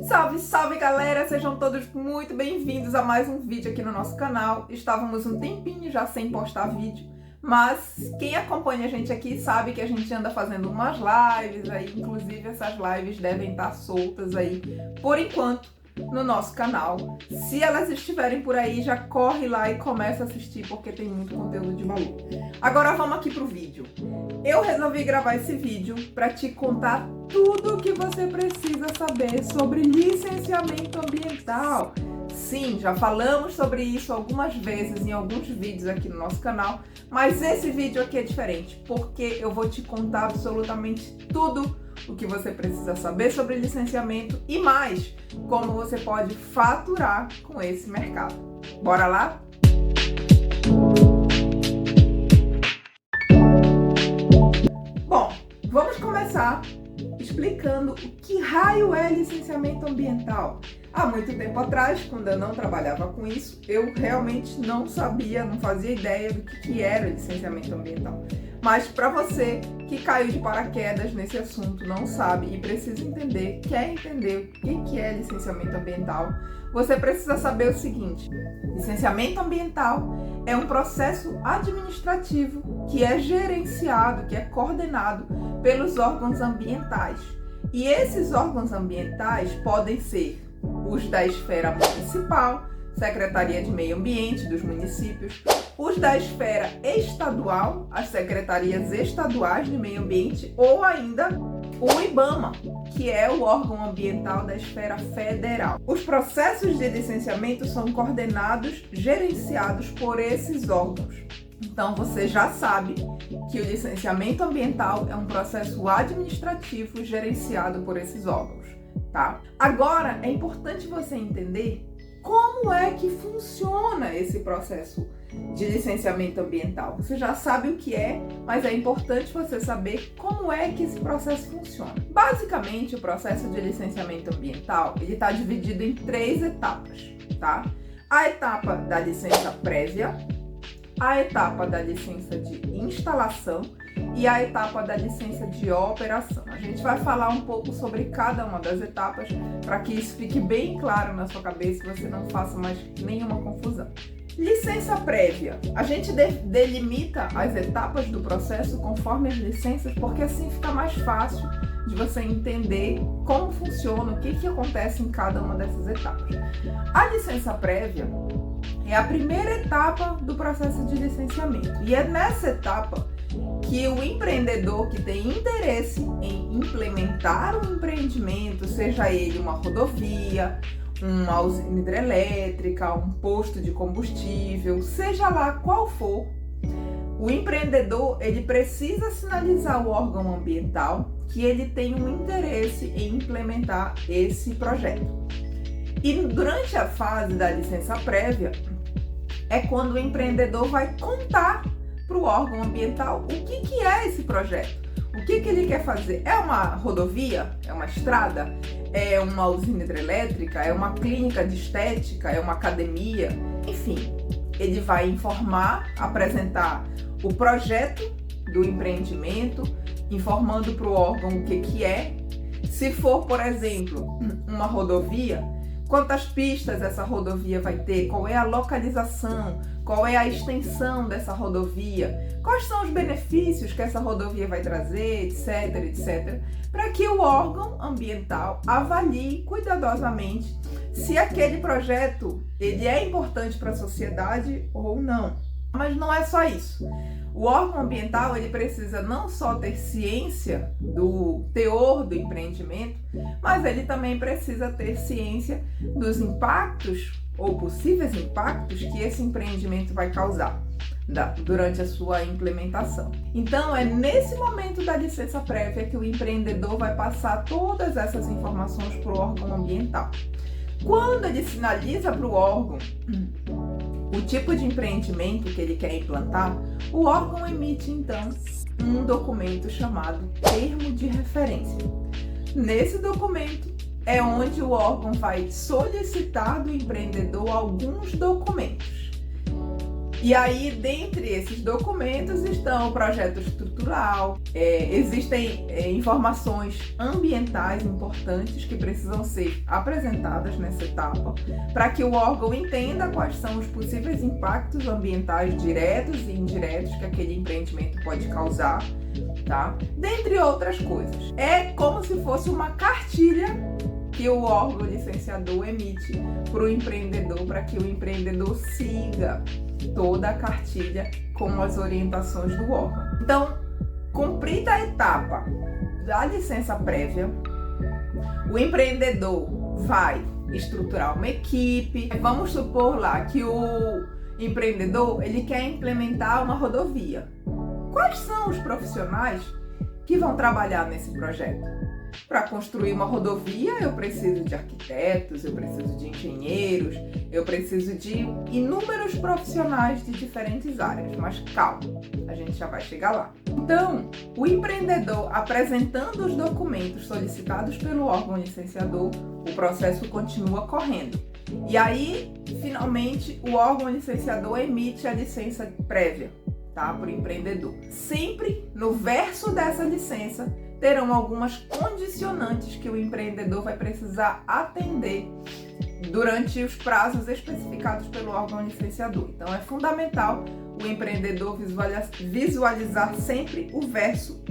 Salve, salve galera! Sejam todos muito bem-vindos a mais um vídeo aqui no nosso canal. Estávamos um tempinho já sem postar vídeo, mas quem acompanha a gente aqui sabe que a gente anda fazendo umas lives aí, inclusive essas lives devem estar soltas aí por enquanto no nosso canal. Se elas estiverem por aí, já corre lá e começa a assistir porque tem muito conteúdo de valor. Agora vamos aqui pro vídeo. Eu resolvi gravar esse vídeo para te contar tudo o que você precisa saber sobre licenciamento ambiental. Sim, já falamos sobre isso algumas vezes em alguns vídeos aqui no nosso canal, mas esse vídeo aqui é diferente, porque eu vou te contar absolutamente tudo o que você precisa saber sobre licenciamento e mais, como você pode faturar com esse mercado. Bora lá? Bom, vamos começar explicando o que raio é licenciamento ambiental. Há muito tempo atrás, quando eu não trabalhava com isso, eu realmente não sabia, não fazia ideia do que era licenciamento ambiental. Mas para você que caiu de paraquedas nesse assunto, não sabe e precisa entender, quer entender o que é licenciamento ambiental, você precisa saber o seguinte: licenciamento ambiental é um processo administrativo que é gerenciado, que é coordenado pelos órgãos ambientais. E esses órgãos ambientais podem ser os da esfera municipal, Secretaria de Meio Ambiente dos municípios, os da esfera estadual, as secretarias estaduais de meio ambiente, ou ainda o IBAMA, que é o órgão ambiental da esfera federal. Os processos de licenciamento são coordenados, gerenciados por esses órgãos. Então você já sabe que o licenciamento ambiental é um processo administrativo gerenciado por esses órgãos, tá? Agora é importante você entender como é que funciona esse processo de licenciamento ambiental. Você já sabe o que é, mas é importante você saber como é que esse processo funciona. Basicamente, o processo de licenciamento ambiental ele está dividido em 3 etapas, tá? A etapa da licença prévia, a etapa da licença de instalação e a etapa da licença de operação. A gente vai falar um pouco sobre cada uma das etapas para que isso fique bem claro na sua cabeça e você não faça mais nenhuma confusão. Licença prévia. A gente delimita as etapas do processo conforme as licenças, porque assim fica mais fácil de você entender como funciona, o que acontece em cada uma dessas etapas. A licença prévia é a primeira etapa do processo de licenciamento e é nessa etapa que o empreendedor que tem interesse em implementar um empreendimento, seja ele uma rodovia, uma usina hidrelétrica, um posto de combustível, seja lá qual for, o empreendedor ele precisa sinalizar ao órgão ambiental que ele tem um interesse em implementar esse projeto. E durante a fase da licença prévia é quando o empreendedor vai contar para o órgão ambiental o que é esse projeto, o que ele quer fazer. É uma rodovia? É uma estrada? É uma usina hidrelétrica? É uma clínica de estética? É uma academia? Enfim, ele vai informar, apresentar o projeto do empreendimento, informando para o órgão o que é. Se for, por exemplo, uma rodovia, quantas pistas essa rodovia vai ter, qual é a localização, qual é a extensão dessa rodovia, quais são os benefícios que essa rodovia vai trazer, etc, etc, para que o órgão ambiental avalie cuidadosamente se aquele projeto ele é importante para a sociedade ou não. Mas não é só isso. O órgão ambiental ele precisa não só ter ciência do teor do empreendimento, mas ele também precisa ter ciência dos impactos ou possíveis impactos que esse empreendimento vai causar durante a sua implementação. Então é nesse momento da licença prévia que o empreendedor vai passar todas essas informações para o órgão ambiental. Quando ele sinaliza para o órgão o tipo de empreendimento que ele quer implantar, o órgão emite então um documento chamado termo de referência. Nesse documento é onde o órgão vai solicitar do empreendedor alguns documentos. E aí, dentre esses documentos, estão o projeto estrutural, existem informações ambientais importantes que precisam ser apresentadas nessa etapa, para que o órgão entenda quais são os possíveis impactos ambientais diretos e indiretos que aquele empreendimento pode causar, tá? Dentre outras coisas. É como se fosse uma cartilha que o órgão licenciador emite para o empreendedor, para que o empreendedor siga toda a cartilha com as orientações do órgão. Então, cumprida a etapa da licença prévia, o empreendedor vai estruturar uma equipe. Vamos supor lá que o empreendedor ele quer implementar uma rodovia. Quais são os profissionais que vão trabalhar nesse projeto? Para construir uma rodovia, eu preciso de arquitetos, eu preciso de engenheiros, eu preciso de inúmeros profissionais de diferentes áreas, mas calma, a gente já vai chegar lá. Então, o empreendedor apresentando os documentos solicitados pelo órgão licenciador, o processo continua correndo. E aí, finalmente, o órgão licenciador emite a licença prévia, tá, para o empreendedor. Sempre no verso dessa licença, terão algumas condicionantes que o empreendedor vai precisar atender durante os prazos especificados pelo órgão licenciador. Então, é fundamental o empreendedor visualizar sempre o verso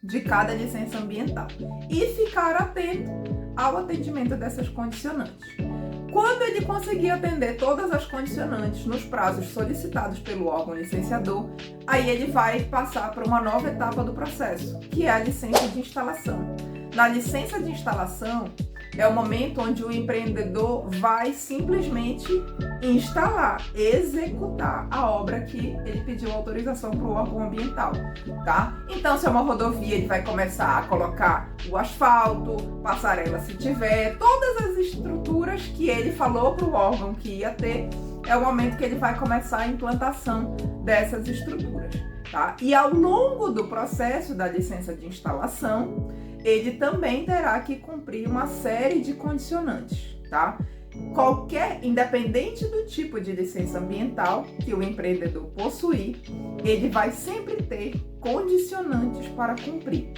de cada licença ambiental e ficar atento ao atendimento dessas condicionantes. Quando ele conseguir atender todas as condicionantes nos prazos solicitados pelo órgão licenciador, aí ele vai passar para uma nova etapa do processo, que é a licença de instalação. Na licença de instalação, é o momento onde o empreendedor vai simplesmente instalar, executar a obra que ele pediu autorização para o órgão ambiental, tá? Então, se é uma rodovia, ele vai começar a colocar o asfalto, passarela se tiver, todas as estruturas que ele falou para o órgão que ia ter, é o momento que ele vai começar a implantação dessas estruturas, tá? E ao longo do processo da licença de instalação, ele também terá que cumprir uma série de condicionantes, tá? Independente do tipo de licença ambiental que o empreendedor possuir, ele vai sempre ter condicionantes para cumprir,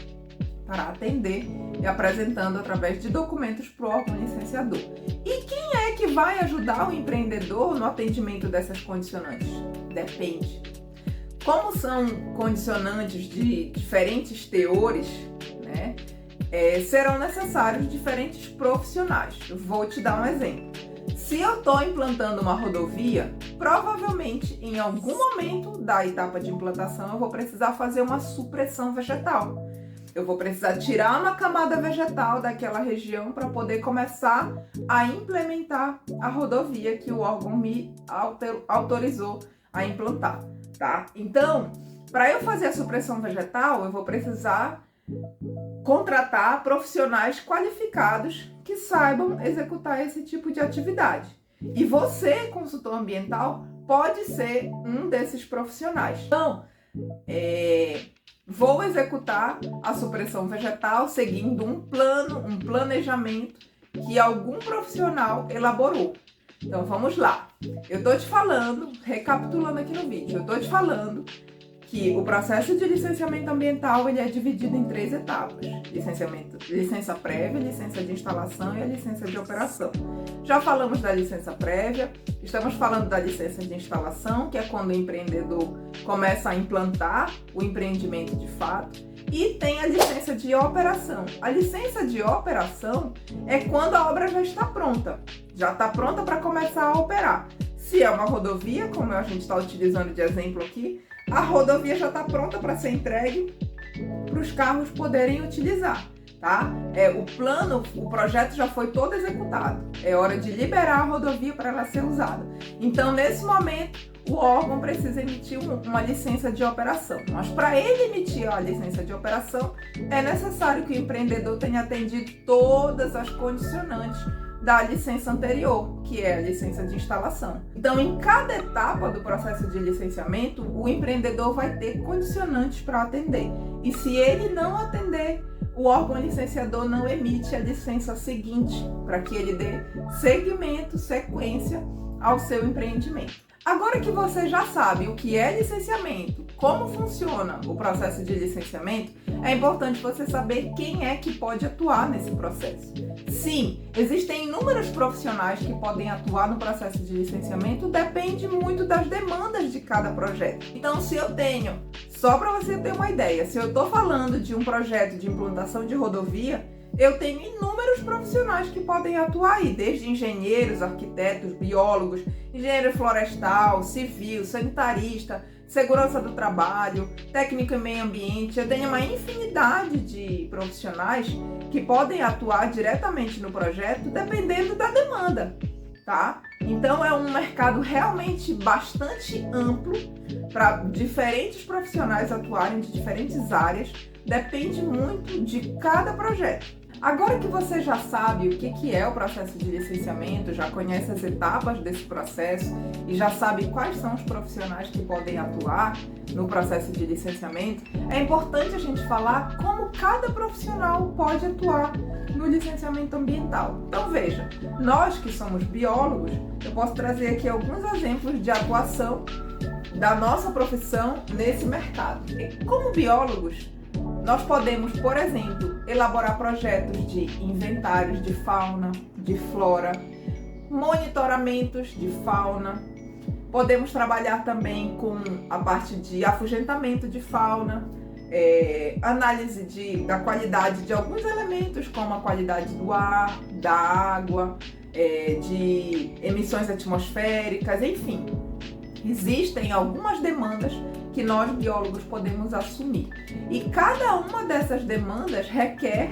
para atender e apresentando através de documentos para o órgão licenciador. E quem é que vai ajudar o empreendedor no atendimento dessas condicionantes? Depende. Como são condicionantes de diferentes teores, né? Serão necessários diferentes profissionais. Eu vou te dar um exemplo. Se eu estou implantando uma rodovia, provavelmente em algum momento da etapa de implantação eu vou precisar fazer uma supressão vegetal. Eu vou precisar tirar uma camada vegetal daquela região para poder começar a implementar a rodovia que o órgão me autorizou a implantar, tá? Então, para eu fazer a supressão vegetal, eu vou precisar contratar profissionais qualificados que saibam executar esse tipo de atividade. E você, consultor ambiental, pode ser um desses profissionais. Então, vou executar a supressão vegetal seguindo um planejamento que algum profissional elaborou. Então, vamos lá. Eu estou te falando, recapitulando aqui no vídeo, eu estou te falando que o processo de licenciamento ambiental ele é dividido em 3 etapas: licença prévia, licença de instalação e a licença de operação. Já falamos da licença prévia, estamos falando da licença de instalação, que é quando o empreendedor começa a implantar o empreendimento de fato, e tem a licença de operação. A licença de operação é quando a obra já está pronta para começar a operar. Se é uma rodovia, como a gente está utilizando de exemplo aqui, a rodovia já está pronta para ser entregue para os carros poderem utilizar, tá? O projeto já foi todo executado. É hora de liberar a rodovia para ela ser usada. Então, nesse momento, o órgão precisa emitir uma licença de operação. Mas para ele emitir a licença de operação, é necessário que o empreendedor tenha atendido todas as condicionantes da licença anterior, que é a licença de instalação. Então, em cada etapa do processo de licenciamento, o empreendedor vai ter condicionantes para atender. E se ele não atender, o órgão licenciador não emite a licença seguinte, para que ele dê seguimento, sequência ao seu empreendimento. Agora que você já sabe o que é licenciamento, como funciona o processo de licenciamento, é importante você saber quem é que pode atuar nesse processo. Sim, existem inúmeros profissionais que podem atuar no processo de licenciamento, depende muito das demandas de cada projeto. Então, se eu tenho, só para você ter uma ideia, se eu estou falando de um projeto de implantação de rodovia, eu tenho inúmeros profissionais que podem atuar aí, desde engenheiros, arquitetos, biólogos, engenheiro florestal, civil, sanitarista, segurança do trabalho, técnico em meio ambiente. Eu tenho uma infinidade de profissionais que podem atuar diretamente no projeto, dependendo da demanda, tá? Então é um mercado realmente bastante amplo para diferentes profissionais atuarem de diferentes áreas, depende muito de cada projeto. Agora que você já sabe o que é o processo de licenciamento, já conhece as etapas desse processo e já sabe quais são os profissionais que podem atuar no processo de licenciamento, é importante a gente falar como cada profissional pode atuar no licenciamento ambiental. Então veja, nós que somos biólogos, eu posso trazer aqui alguns exemplos de atuação da nossa profissão nesse mercado. E como biólogos, nós podemos, por exemplo, elaborar projetos de inventários de fauna, de flora, monitoramentos de fauna. Podemos trabalhar também com a parte de afugentamento de fauna, análise da qualidade de alguns elementos, como a qualidade do ar, da água, de emissões atmosféricas, enfim. Existem algumas demandas que nós biólogos podemos assumir. E cada uma dessas demandas requer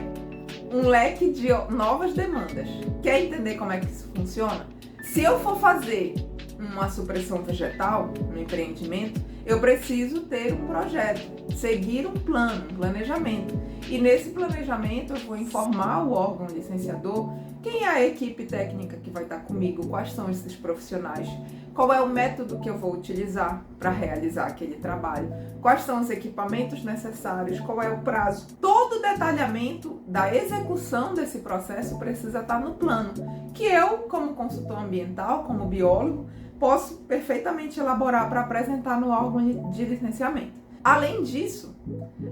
um leque de novas demandas. Quer entender como é que isso funciona? Se eu for fazer uma supressão vegetal no empreendimento, eu preciso ter um projeto, seguir um plano, um planejamento. E nesse planejamento eu vou informar o órgão licenciador quem é a equipe técnica que vai estar comigo, quais são esses profissionais, qual é o método que eu vou utilizar para realizar aquele trabalho, quais são os equipamentos necessários, qual é o prazo. Todo o detalhamento da execução desse processo precisa estar no plano, que eu, como consultor ambiental, como biólogo, posso perfeitamente elaborar para apresentar no órgão de licenciamento. Além disso,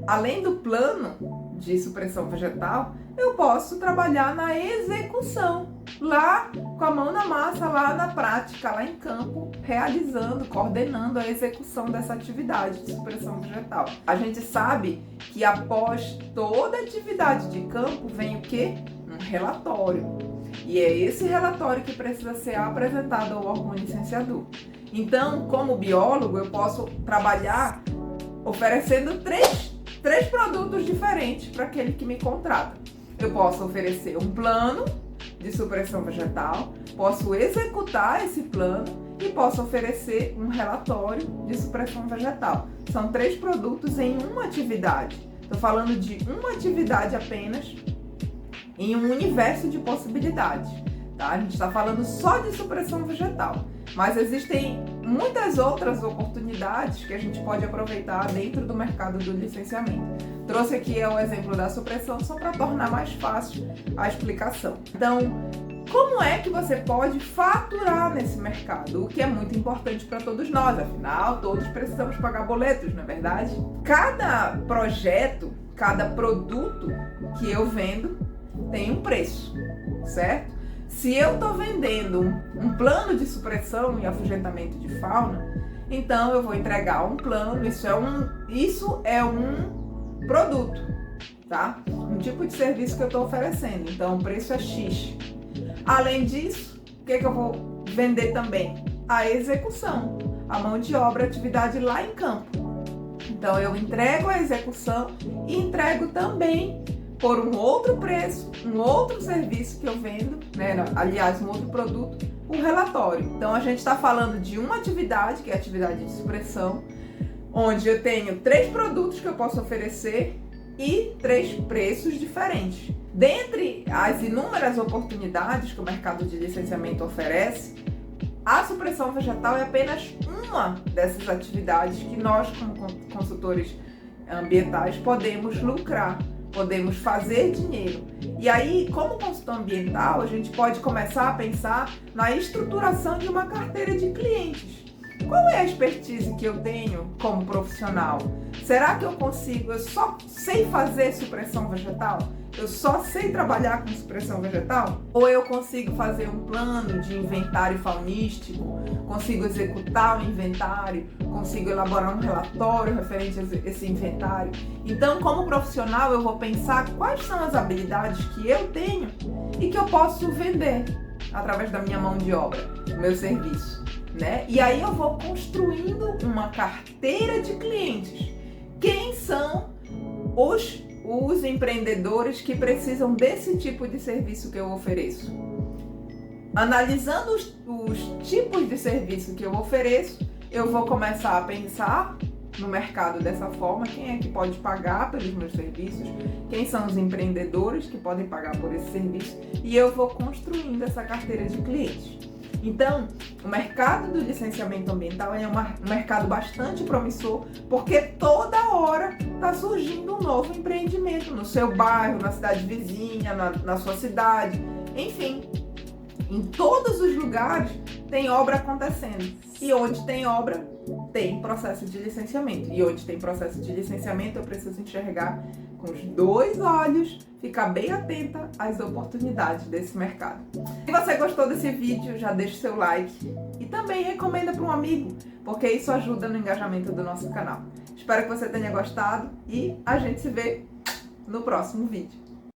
além do plano de supressão vegetal, eu posso trabalhar na execução, lá com a mão na massa, lá na prática, lá em campo, realizando, coordenando a execução dessa atividade de supressão vegetal. A gente sabe que após toda atividade de campo vem o quê? Um relatório. E é esse relatório que precisa ser apresentado ao órgão licenciador. Então, como biólogo, eu posso trabalhar oferecendo três produtos diferentes para aquele que me contrata. Eu posso oferecer um plano de supressão vegetal, posso executar esse plano e posso oferecer um relatório de supressão vegetal. São 3 produtos em uma atividade. Estou falando de uma atividade apenas em um universo de possibilidades. Tá? A gente está falando só de supressão vegetal, mas existem muitas outras oportunidades que a gente pode aproveitar dentro do mercado do licenciamento. Trouxe aqui o exemplo da supressão só para tornar mais fácil a explicação. Então, como é que você pode faturar nesse mercado? O que é muito importante para todos nós, afinal, todos precisamos pagar boletos, não é verdade? Cada projeto, cada produto que eu vendo tem um preço, certo? Se eu estou vendendo um plano de supressão e afugentamento de fauna, então eu vou entregar um plano, isso é um produto, tá? Um tipo de serviço que eu estou oferecendo, então o preço é X. Além disso, o que eu vou vender também? A execução, a mão de obra, a atividade lá em campo. Então eu entrego a execução e entrego também por um outro preço, um outro serviço que eu vendo, né? Aliás, um outro produto, um relatório. Então a gente está falando de uma atividade, que é a atividade de supressão, onde eu tenho 3 produtos que eu posso oferecer e 3 preços diferentes. Dentre as inúmeras oportunidades que o mercado de licenciamento oferece, a supressão vegetal é apenas uma dessas atividades que nós, como consultores ambientais, podemos lucrar podemos fazer dinheiro. E aí, como consultor ambiental, a gente pode começar a pensar na estruturação de uma carteira de clientes. Qual é a expertise que eu tenho como profissional? Será que eu consigo? Eu só sei fazer supressão vegetal? Eu só sei trabalhar com supressão vegetal? Ou eu consigo fazer um plano de inventário faunístico? Consigo executar o inventário? Consigo elaborar um relatório referente a esse inventário? Então, como profissional, eu vou pensar quais são as habilidades que eu tenho e que eu posso vender através da minha mão de obra, do meu serviço, né? E aí eu vou construindo uma carteira de clientes. Quem são os empreendedores que precisam desse tipo de serviço que eu ofereço? Analisando os tipos de serviço que eu ofereço, eu vou começar a pensar no mercado dessa forma, quem é que pode pagar pelos meus serviços, quem são os empreendedores que podem pagar por esse serviço, e eu vou construindo essa carteira de clientes. Então, o mercado do licenciamento ambiental é um mercado bastante promissor, porque toda hora está surgindo um novo empreendimento no seu bairro, na cidade vizinha, na sua cidade, enfim. Em todos os lugares tem obra acontecendo. E onde tem obra, tem processo de licenciamento. E onde tem processo de licenciamento, eu preciso enxergar com os dois olhos, ficar bem atenta às oportunidades desse mercado. Se você gostou desse vídeo, já deixa o seu like e também recomenda para um amigo, porque isso ajuda no engajamento do nosso canal. Espero que você tenha gostado e a gente se vê no próximo vídeo.